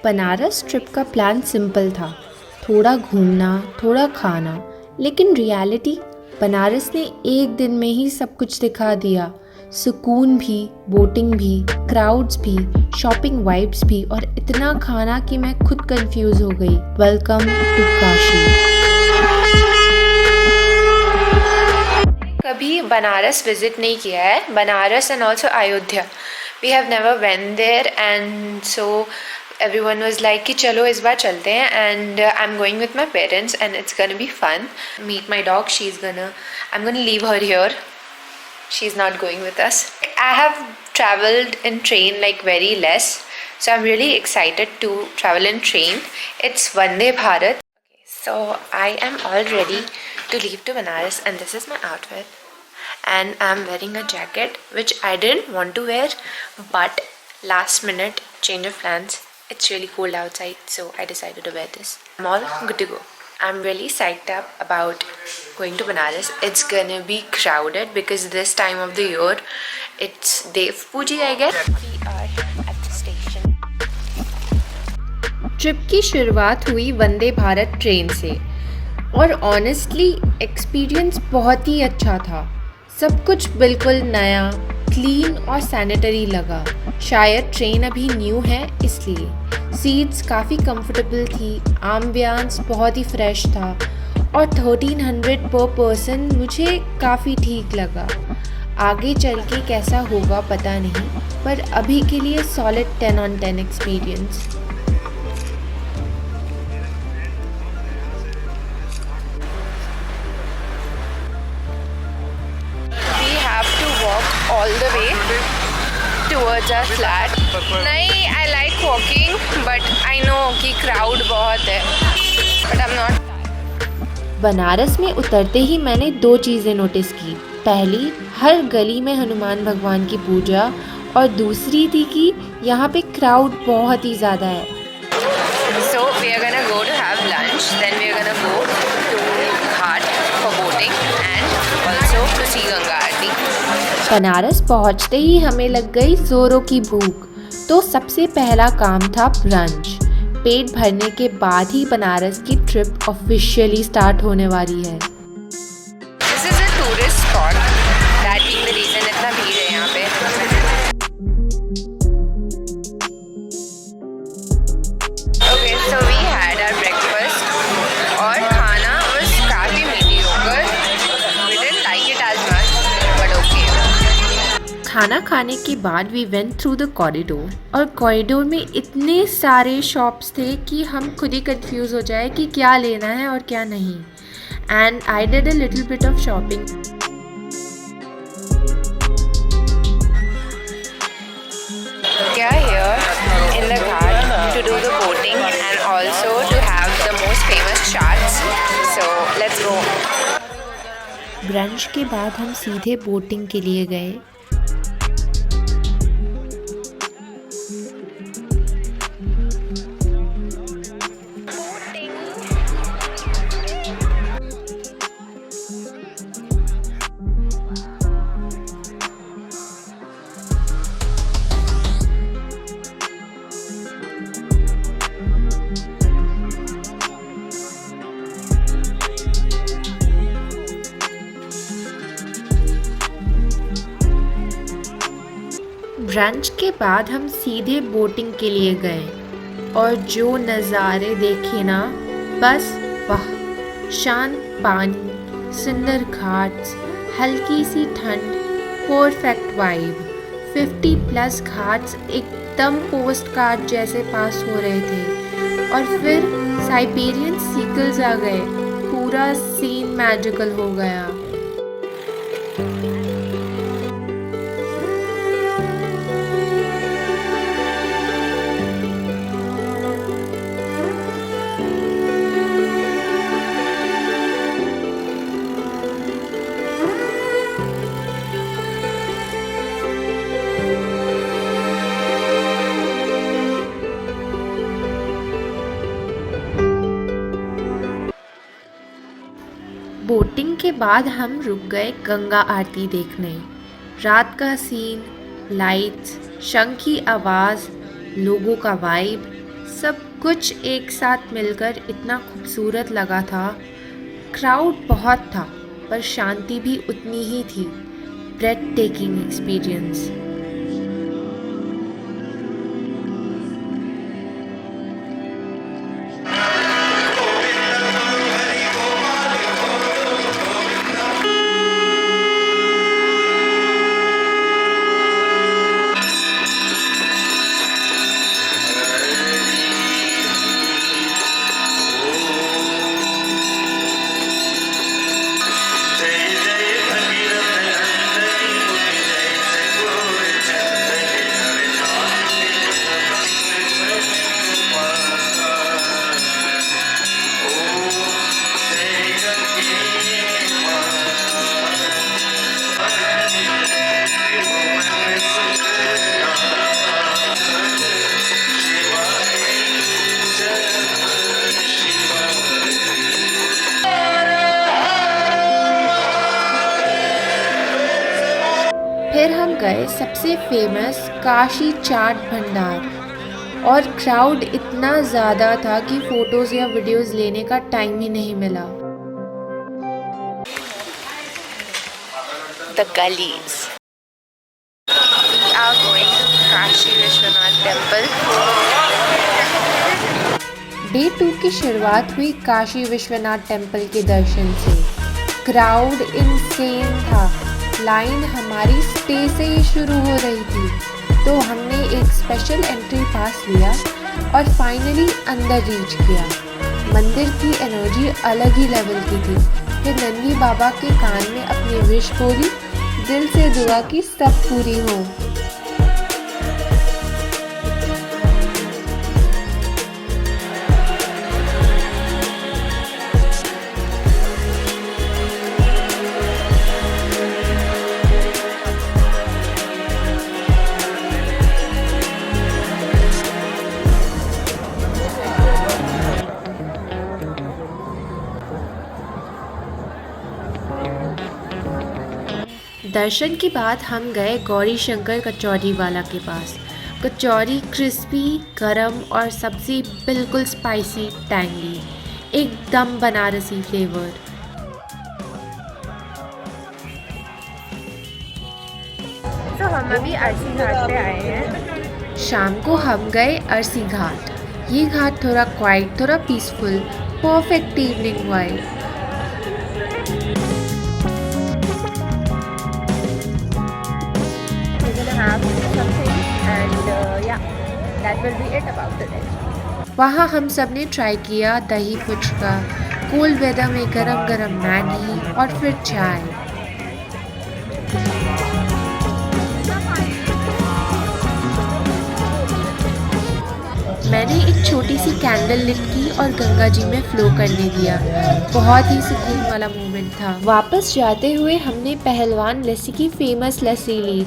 Banaras trip का plan simple था, थोड़ा घूमना, थोड़ा खाना, लेकिन रियलिटी बनारस ने एक दिन में ही सब कुछ दिखा दिया। सुकून भी, बोटिंग भी, क्राउड्स भी, शॉपिंग वाइब्स भी और इतना खाना कि मैं खुद कंफ्यूज हो गई। Welcome to Kashi. कभी बनारस विजिट नहीं किया है, Banaras and also Ayodhya. We have never went there and so everyone was like कि चलो इस बार चलते हैं and I'm going with my parents and it's gonna be fun. Meet my dog, I'm gonna leave her here. She's not going with us. I have traveled in train like very less, so I'm really excited to travel in train. It's Vande Bharat. Okay, so I am all ready to leave to Banaras and this is my outfit. And I'm wearing a jacket which I didn't want to wear, but last minute change of plans. It's really cold outside, so I decided to wear this. I'm all good to go. I'm really psyched up about going to Banaras. It's gonna be crowded because this time of the year, it's Dev Puji, I guess. We are at the station. Trip की शुरुआत हुई Vande Bharat train से और honestly experience बहुत ही अच्छा था। सब कुछ बिल्कुल नया, क्लीन और सैनिटरी लगा। शायद ट्रेन अभी न्यू है इसलिए। सीट्स काफ़ी कंफर्टेबल थी, एम्बियंस बहुत ही फ्रेश था और 1300 पर पर्सन मुझे काफ़ी ठीक लगा। आगे चल के कैसा होगा पता नहीं, पर अभी के लिए solid 10 on 10 experience. All the way towards our flat. नहीं, I like walking, but I know कि crowd बहुत है, but I'm not. बनारस में उतरते ही मैंने दो चीज़ें नोटिस की। पहली, हर गली में हनुमान भगवान की पूजा और दूसरी थी कि यहाँ पे क्राउड बहुत ही ज़्यादा है। So we are gonna go to have lunch, then we are gonna go to Ghat for boating and also to see Ganga आरती। बनारस पहुंचते ही हमें लग गई जोरों की भूख, तो सबसे पहला काम था ब्रंच। पेट भरने के बाद ही बनारस की ट्रिप ऑफिशियली स्टार्ट होने वाली है। This is a tourist spot, that being the reason इतना भीड़ है यहाँ पे। Okay, so we had our breakfast और खाना was काफी mediocre. We didn't like it as much, but okay. खाना खाने के बाद we went through the corridor और कॉरिडोर में इतने सारे शॉप्स थे कि हम खुद ही कंफ्यूज हो जाए कि क्या लेना है और क्या नहीं। And I did a little bit of shopping. We are here in the ghat to do the boating and also to have the most famous chaats. So let's go. Brunch के बाद हम सीधे बोटिंग के लिए गए। Brunch के बाद हम सीधे बोटिंग के लिए गए और जो नज़ारे देखे ना, बस वाह। शांत पानी, सुंदर घाट्स, हल्की सी ठंड, परफेक्ट वाइब। 50+ घाट्स एकदम पोस्ट कार्ड जैसे पास हो रहे थे और फिर साइबेरियन सीगल्स आ गए। पूरा सीन मैजिकल हो गया। बोटिंग के बाद हम रुक गए गंगा आरती देखने। रात का सीन, लाइट्स, शंख की आवाज़, लोगों का वाइब, सब कुछ एक साथ मिलकर इतना खूबसूरत लगा था। क्राउड बहुत था पर शांति भी उतनी ही थी। Breathtaking experience. फिर हम गए सबसे फेमस काशी चाट भंडार और क्राउड इतना ज़्यादा था कि फ़ोटोज़ या वीडियोज़ लेने का टाइम ही नहीं मिला। The gullies. We are going to Kashi Vishwanath Temple. Day 2 की शुरुआत हुई काशी विश्वनाथ टेम्पल के दर्शन से। क्राउड इनसेन था। लाइन हमारी स्टे से ही शुरू हो रही थी तो हमने एक स्पेशल एंट्री पास लिया और फाइनली अंदर रीच किया। मंदिर की एनर्जी अलग ही लेवल की थी। फिर नंदी बाबा के कान में अपनी विश बोली, दिल से दुआ की सब पूरी हो। दर्शन के बाद हम गए गौरी शंकर कचौरी वाला के पास। कचौरी क्रिस्पी, गरम और सब्ज़ी बिल्कुल स्पाइसी टैंगी, एकदम बनारसी फ्लेवर। तो हम अभी अर्सी घाट पे आए हैं। शाम को हम गए अर्सी घाट। ये घाट थोड़ा क्वाइट, थोड़ा पीसफुल, परफेक्ट इवनिंग वाइब। वहाँ हम सब ने ट्राई किया दही पुचका, कोल्ड वेदर में गरम गरम मैगी और फिर चाय। मैंने एक छोटी सी कैंडल लिट की और गंगा जी में फ्लो करने दिया। बहुत ही सुकून वाला मोमेंट था। वापस जाते हुए हमने पहलवान लस्सी की फेमस लस्सी ली।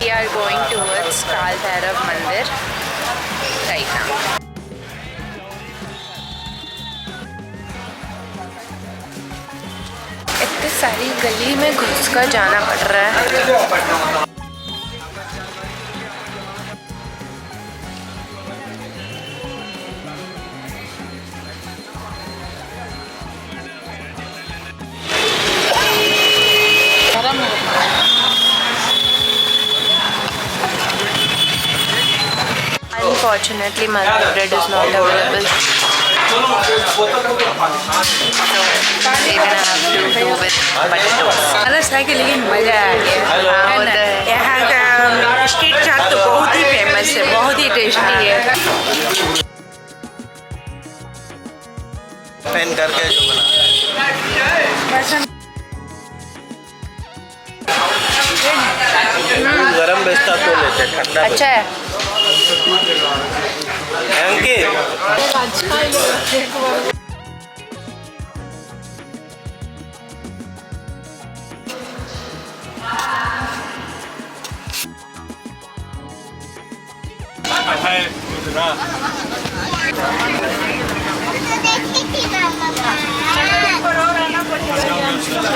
We are going towards Kal Bhairav Mandir right now. इतनी सारी गली में घुसकर जाना पड़ रहा है। Unfortunately, malpua bread is not available. So we're gonna have to go with potatoes. अलग था कि लेकिन मज़ा आ गया। यहाँ का स्ट्रीट चाट तो बहुत ही फेमस है, बहुत ही टेस्टी है। पेन करके जो बना गरम बेचता तो लेते, ठंडा अच्छा है।